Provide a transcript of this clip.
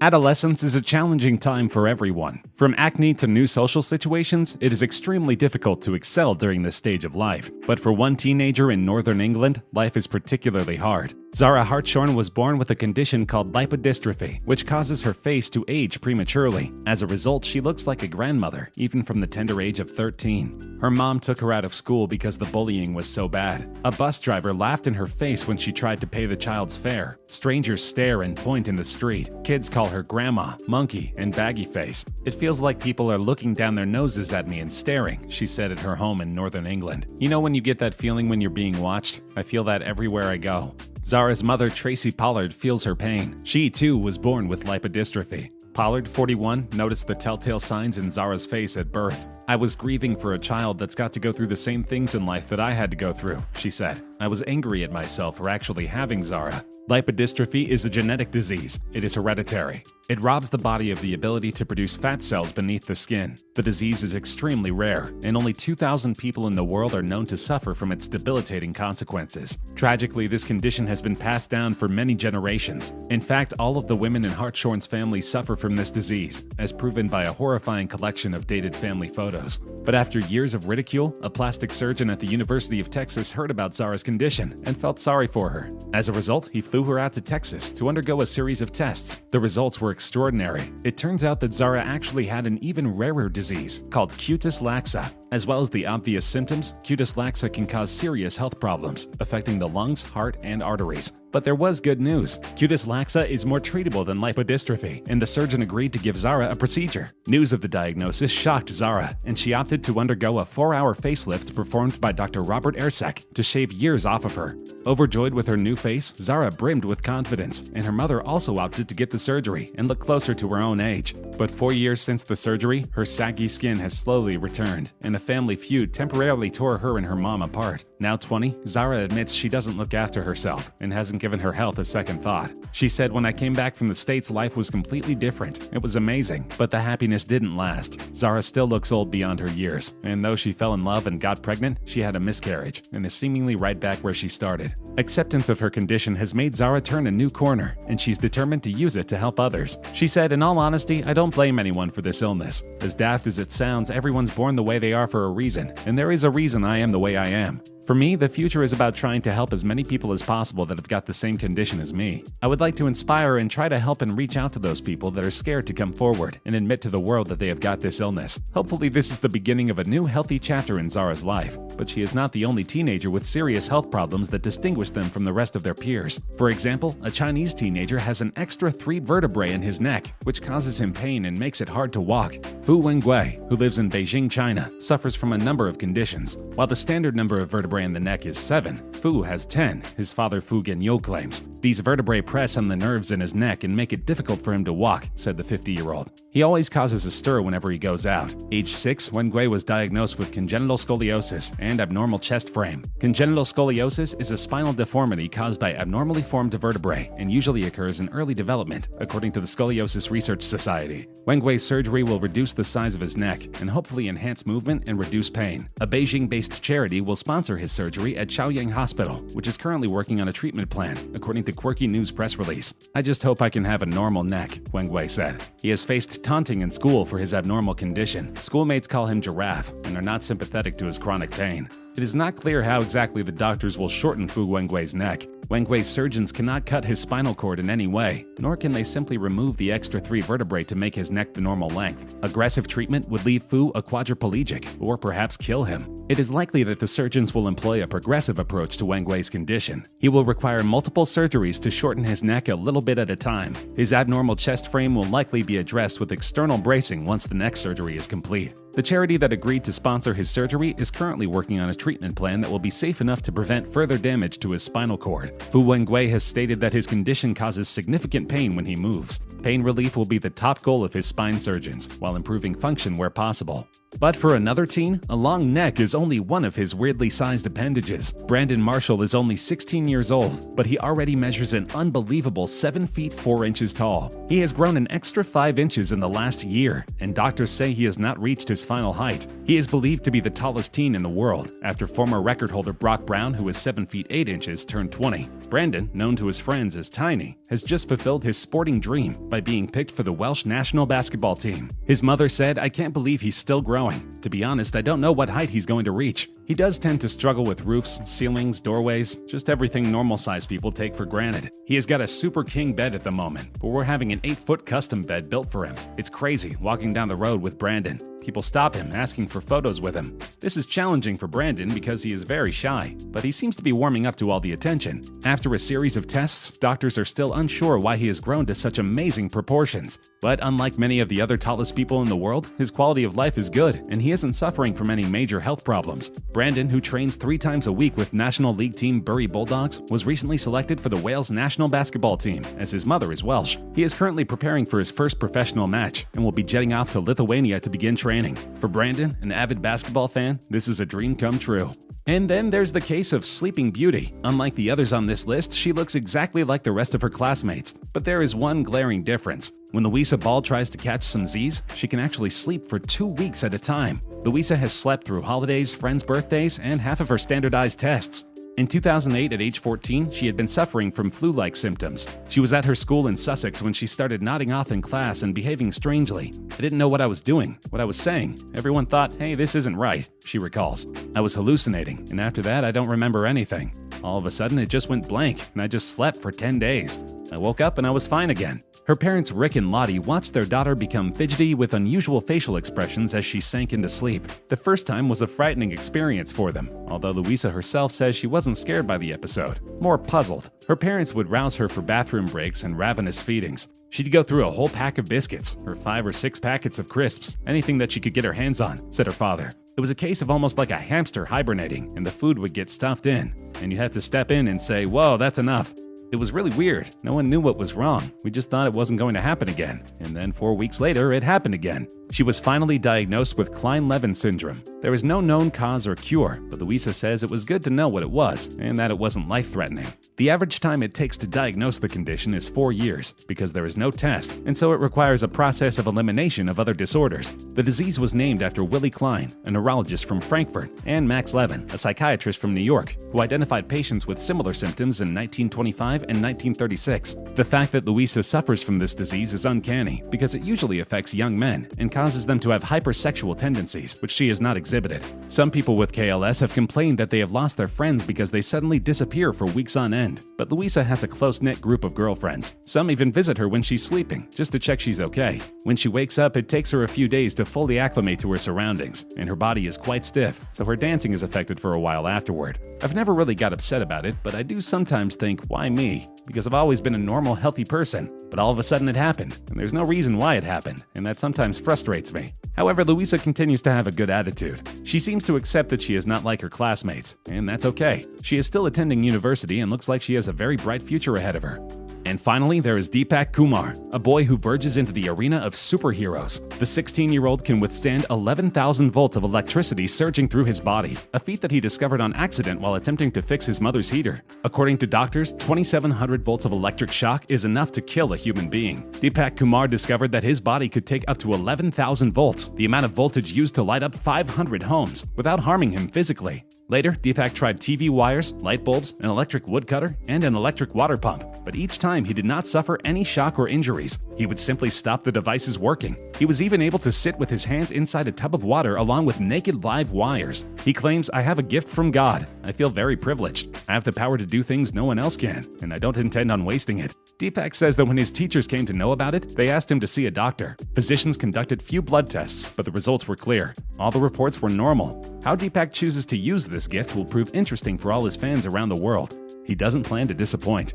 Adolescence is a challenging time for everyone. From acne to new social situations, it is extremely difficult to excel during this stage of life. But for one teenager in northern England, life is particularly hard. Zara Hartshorn was born with a condition called lipodystrophy, which causes her face to age prematurely. As a result, she looks like a grandmother, even from the tender age of 13. Her mom took her out of school because the bullying was so bad. A bus driver laughed in her face when she tried to pay the child's fare. Strangers stare and point in the street. Kids call her grandma, monkey, and baggy face. It feels like people are looking down their noses at me and staring, she said at her home in northern England. You know when you get that feeling when you're being watched? I feel that everywhere I go. Zara's mother, Tracy Pollard, feels her pain. She, too, was born with lipodystrophy. Pollard, 41, noticed the telltale signs in Zara's face at birth. I was grieving for a child that's got to go through the same things in life that I had to go through, she said. I was angry at myself for actually having Zara. Lipodystrophy is a genetic disease. It is hereditary. It robs the body of the ability to produce fat cells beneath the skin. The disease is extremely rare, and only 2,000 people in the world are known to suffer from its debilitating consequences. Tragically, this condition has been passed down for many generations. In fact, all of the women in Hartshorn's family suffer from this disease, as proven by a horrifying collection of dated family photos. But after years of ridicule, a plastic surgeon at the University of Texas heard about Zara's condition and felt sorry for her. As a result, he flew her out to Texas to undergo a series of tests. The results were extraordinary. It turns out that Zara actually had an even rarer disease called cutis laxa. As well as the obvious symptoms, cutis laxa can cause serious health problems, affecting the lungs, heart, and arteries. But there was good news. Cutis laxa is more treatable than lipodystrophy, and the surgeon agreed to give Zara a procedure. News of the diagnosis shocked Zara, and she opted to undergo a 4-hour facelift performed by Dr. Robert Ersek to shave years off of her. Overjoyed with her new face, Zara brimmed with confidence, and her mother also opted to get the surgery and look closer to her own age. But 4 years since the surgery, her saggy skin has slowly returned, and a family feud temporarily tore her and her mom apart. Now 20, Zara admits she doesn't look after herself and hasn't given her health a second thought. She said, "When I came back from the States, life was completely different. It was amazing, but the happiness didn't last." Zara still looks old beyond her years, and though she fell in love and got pregnant, she had a miscarriage and is seemingly right back where she started. Acceptance of her condition has made Zara turn a new corner, and she's determined to use it to help others. She said, "In all honesty, I don't blame anyone for this illness. As daft as it sounds, everyone's born the way they are for a reason, and there is a reason I am the way I am. For me, the future is about trying to help as many people as possible that have got the same condition as me. I would like to inspire and try to help and reach out to those people that are scared to come forward and admit to the world that they have got this illness. Hopefully this is the beginning of a new healthy chapter in Zara's life, but she is not the only teenager with serious health problems that distinguish them from the rest of their peers. For example, a Chinese teenager has an extra 3 vertebrae in his neck, which causes him pain and makes it hard to walk. Fu Wengui, who lives in Beijing, China, suffers from a number of conditions. While the standard number of vertebrae in the neck is 7, Fu has 10, his father Fu Genyo claims. These vertebrae press on the nerves in his neck and make it difficult for him to walk, said the 50-year-old. He always causes a stir whenever he goes out. Age 6, Wengui was diagnosed with congenital scoliosis and abnormal chest frame. Congenital scoliosis is a spinal deformity caused by abnormally formed vertebrae and usually occurs in early development, according to the Scoliosis Research Society. Wengui's surgery will reduce the size of his neck and hopefully enhance movement and reduce pain. A Beijing-based charity will sponsor his surgery at Chaoyang Hospital, which is currently working on a treatment plan, according to Quirky News press release. "I just hope I can have a normal neck," Wengui said. He has faced taunting in school for his abnormal condition. Schoolmates call him Giraffe and are not sympathetic to his chronic pain. It is not clear how exactly the doctors will shorten Fu Wengui's neck. Wengui's surgeons cannot cut his spinal cord in any way, nor can they simply remove the extra 3 vertebrae to make his neck the normal length. Aggressive treatment would leave Fu a quadriplegic, or perhaps kill him. It is likely that the surgeons will employ a progressive approach to Wengui's condition. He will require multiple surgeries to shorten his neck a little bit at a time. His abnormal chest frame will likely be addressed with external bracing once the neck surgery is complete. The charity that agreed to sponsor his surgery is currently working on a treatment plan that will be safe enough to prevent further damage to his spinal cord. Fu Wengui has stated that his condition causes significant pain when he moves. Pain relief will be the top goal of his spine surgeons, while improving function where possible. But for another teen, a long neck is only one of his weirdly sized appendages. Brandon Marshall is only 16 years old, but he already measures an unbelievable 7 feet 4 inches tall. He has grown an extra 5 inches in the last year, and doctors say he has not reached his final height. He is believed to be the tallest teen in the world, after former record holder Brock Brown, who is 7 feet 8 inches, turned 20. Brandon, known to his friends as Tiny, has just fulfilled his sporting dream by being picked for the Welsh national basketball team. His mother said, "I can't believe he's still growing. To be honest, I don't know what height he's going to reach." He does tend to struggle with roofs, ceilings, doorways, just everything normal-sized people take for granted. He has got a super king bed at the moment, but we're having an 8-foot custom bed built for him. It's crazy walking down the road with Brandon. People stop him, asking for photos with him. This is challenging for Brandon because he is very shy, but he seems to be warming up to all the attention. After a series of tests, doctors are still unsure why he has grown to such amazing proportions. But unlike many of the other tallest people in the world, his quality of life is good, and he isn't suffering from any major health problems. Brandon, who trains 3 times a week with National League team Bury Bulldogs, was recently selected for the Wales national basketball team, as his mother is Welsh. He is currently preparing for his first professional match, and will be jetting off to Lithuania to begin training. For Brandon, an avid basketball fan, this is a dream come true. And then there's the case of Sleeping Beauty. Unlike the others on this list, she looks exactly like the rest of her classmates. But there is one glaring difference. When Louisa Ball tries to catch some Z's, she can actually sleep for 2 weeks at a time. Louisa has slept through holidays, friends' birthdays, and half of her standardized tests. In 2008, at age 14, she had been suffering from flu-like symptoms. She was at her school in Sussex when she started nodding off in class and behaving strangely. "I didn't know what I was doing, what I was saying. Everyone thought, hey, this isn't right," she recalls. "I was hallucinating, and after that, I don't remember anything. All of a sudden, it just went blank, and I just slept for 10 days. I woke up and I was fine again." Her parents Rick and Lottie watched their daughter become fidgety with unusual facial expressions as she sank into sleep. The first time was a frightening experience for them, although Louisa herself says she wasn't scared by the episode, more puzzled. Her parents would rouse her for bathroom breaks and ravenous feedings. She'd go through a whole pack of biscuits, or 5 or 6 packets of crisps, anything that she could get her hands on, said her father. It was a case of almost like a hamster hibernating, and the food would get stuffed in, and you had to step in and say, "Whoa, that's enough." It was really weird. No one knew what was wrong. We just thought it wasn't going to happen again. And then 4 weeks later, it happened again. She was finally diagnosed with Klein-Levin syndrome. There is no known cause or cure, but Louisa says it was good to know what it was, and that it wasn't life-threatening. The average time it takes to diagnose the condition is 4 years, because there is no test, and so it requires a process of elimination of other disorders. The disease was named after Willie Klein, a neurologist from Frankfurt, and Max Levin, a psychiatrist from New York, who identified patients with similar symptoms in 1925 and 1936. The fact that Louisa suffers from this disease is uncanny, because it usually affects young men and causes them to have hypersexual tendencies, which she has not exhibited. Some people with KLS have complained that they have lost their friends because they suddenly disappear for weeks on end. But Louisa has a close-knit group of girlfriends. Some even visit her when she's sleeping, just to check she's okay. When she wakes up, it takes her a few days to fully acclimate to her surroundings, and her body is quite stiff, so her dancing is affected for a while afterward. I've never really got upset about it, but I do sometimes think, why me? Because I've always been a normal, healthy person. But all of a sudden it happened, and there's no reason why it happened, and that sometimes frustrates me. However, Louisa continues to have a good attitude. She seems to accept that she is not like her classmates, and that's okay. She is still attending university and looks like she has a very bright future ahead of her. And finally, there is Deepak Kumar, a boy who verges into the arena of superheroes. The 16-year-old can withstand 11,000 volts of electricity surging through his body, a feat that he discovered on accident while attempting to fix his mother's heater. According to doctors, 2,700 volts of electric shock is enough to kill a human being. Deepak Kumar discovered that his body could take up to 11,000 volts, the amount of voltage used to light up 500 homes, without harming him physically. Later, Deepak tried TV wires, light bulbs, an electric woodcutter, and an electric water pump, but each time he did not suffer any shock or injuries. He would simply stop the devices working. He was even able to sit with his hands inside a tub of water along with naked live wires. He claims, "I have a gift from God. I feel very privileged. I have the power to do things no one else can, and I don't intend on wasting it." Deepak says that when his teachers came to know about it, they asked him to see a doctor. Physicians conducted few blood tests, but the results were clear. All the reports were normal. How Deepak chooses to use this gift will prove interesting for all his fans around the world. He doesn't plan to disappoint.